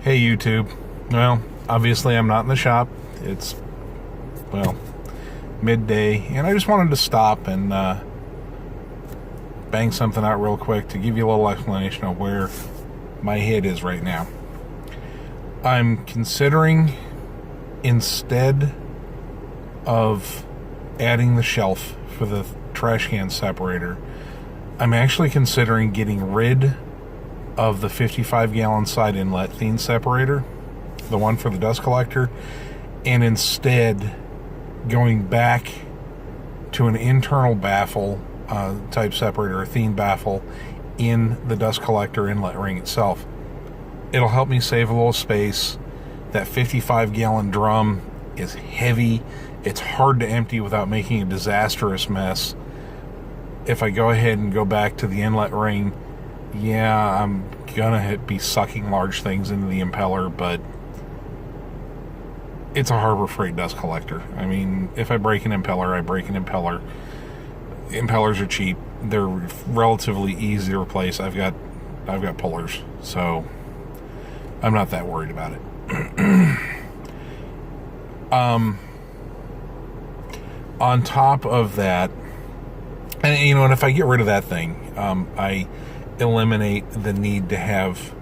Hey YouTube. Well, obviously I'm not in the shop. It's, well, midday, and I just wanted to stop and bang something out real quick to give you a little explanation of where my head is right now. I'm considering, instead of adding the shelf for the trash can separator, I'm actually considering getting rid of the 55-gallon side inlet theme separator, the one for the dust collector, and instead going back to an internal baffle type separator, a theme baffle in the dust collector inlet ring itself. It'll help me save a little space. That 55-gallon drum is heavy. It's hard to empty without making a disastrous mess. If I go ahead and go back to the inlet ring, yeah, I'm gonna be sucking large things into the impeller, but it's a Harbor Freight dust collector. I mean, if I break an impeller, I break an impeller. Impellers are cheap. They're relatively easy to replace. I've got pullers, so I'm not that worried about it. On top of that, and if I get rid of that thing, I eliminate the need to have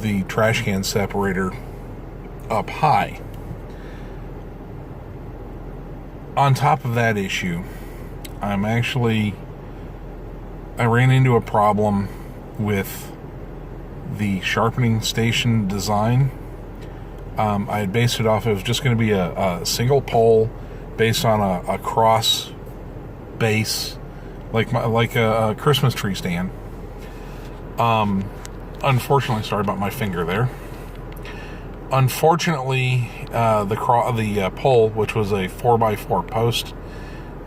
the trash can separator up high. On top of that issue, I ran into a problem with the sharpening station design. I had based it off, it was just going to be a single pole based on a cross base, like a Christmas tree stand. Unfortunately, sorry about my finger there. Unfortunately, the pole, which was a 4x4 post,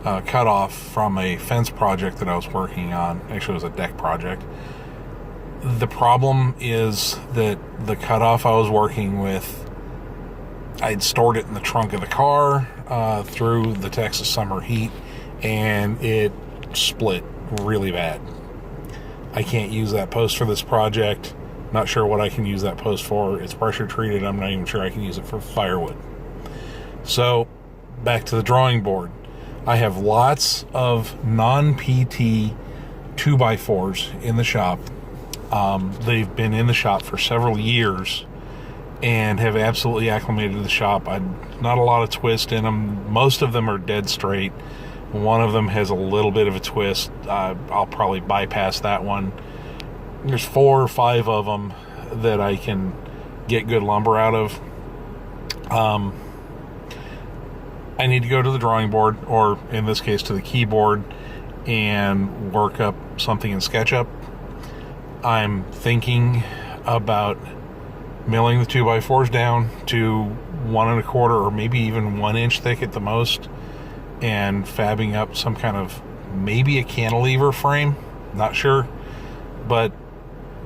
cut off from a fence project that I was working on. Actually, it was a deck project. The problem is that the cutoff I was working with, I'd stored it in the trunk of the car through the Texas summer heat, and it split really bad. I can't use that post for this project. Not sure what I can use that post for. It's pressure treated. I'm not even sure I can use it for firewood. So, back to the drawing board. I have lots of non-PT 2x4s in the shop. They've been in the shop for several years and have absolutely acclimated to the shop. Not a lot of twist in them. Most of them are dead straight. One of them has a little bit of a twist. I'll probably bypass that one. There's 4 or 5 of them that I can get good lumber out of. I need to go to the drawing board, or in this case to the keyboard, and work up something in SketchUp. I'm thinking about milling the 2x4s down to 1 1/4 or maybe even 1 inch thick at the most, and fabbing up some kind of, maybe a cantilever frame, not sure, but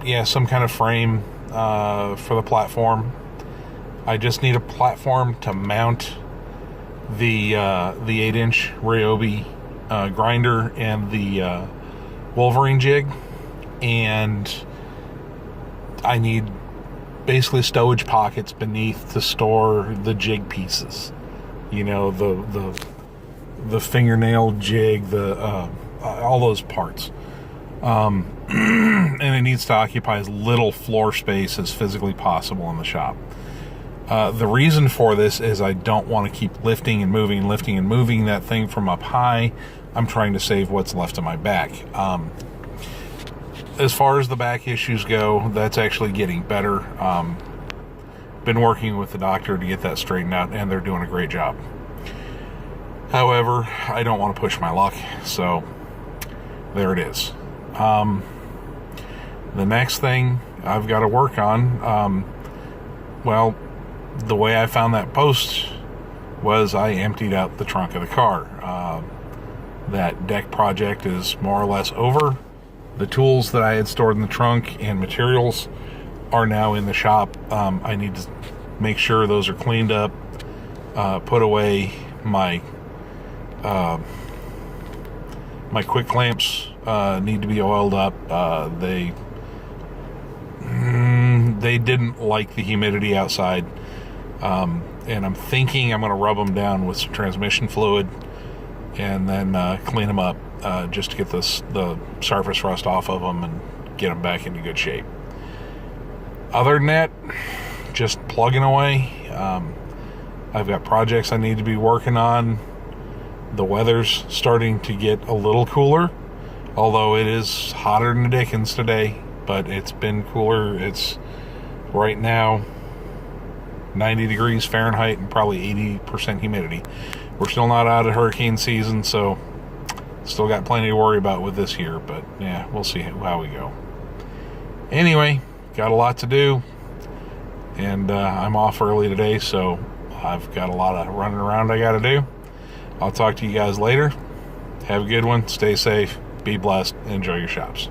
yeah, some kind of frame for the platform. I just need a platform to mount the 8-inch Ryobi grinder and the Wolverine jig, and I need basically stowage pockets beneath to store the jig pieces. The fingernail jig, all those parts. And it needs to occupy as little floor space as physically possible in the shop. The reason for this is I don't want to keep lifting and moving that thing from up high. I'm trying to save what's left of my back. As far as the back issues go, that's actually getting better. Been working with the doctor to get that straightened out, and they're doing a great job. However, I don't want to push my luck, so there it is. The next thing I've got to work on, the way I found that post was I emptied out the trunk of the car. That deck project is more or less over. The tools that I had stored in the trunk and materials are now in the shop. I need to make sure those are cleaned up, put away. My quick clamps need to be oiled up. They they didn't like the humidity outside. And I'm thinking I'm going to rub them down with some transmission fluid and then clean them up just to get the surface rust off of them and get them back into good shape. Other than that, just plugging away. I've got projects I need to be working on. The weather's starting to get a little cooler, although it is hotter than the dickens today, but it's been cooler. It's right now 90 degrees Fahrenheit and probably 80% humidity. We're still not out of hurricane season, so still got plenty to worry about with this year, but yeah, we'll see how we go. Anyway, got a lot to do, and I'm off early today, so I've got a lot of running around I got to do. I'll talk to you guys later. Have a good one. Stay safe. Be blessed. Enjoy your shops.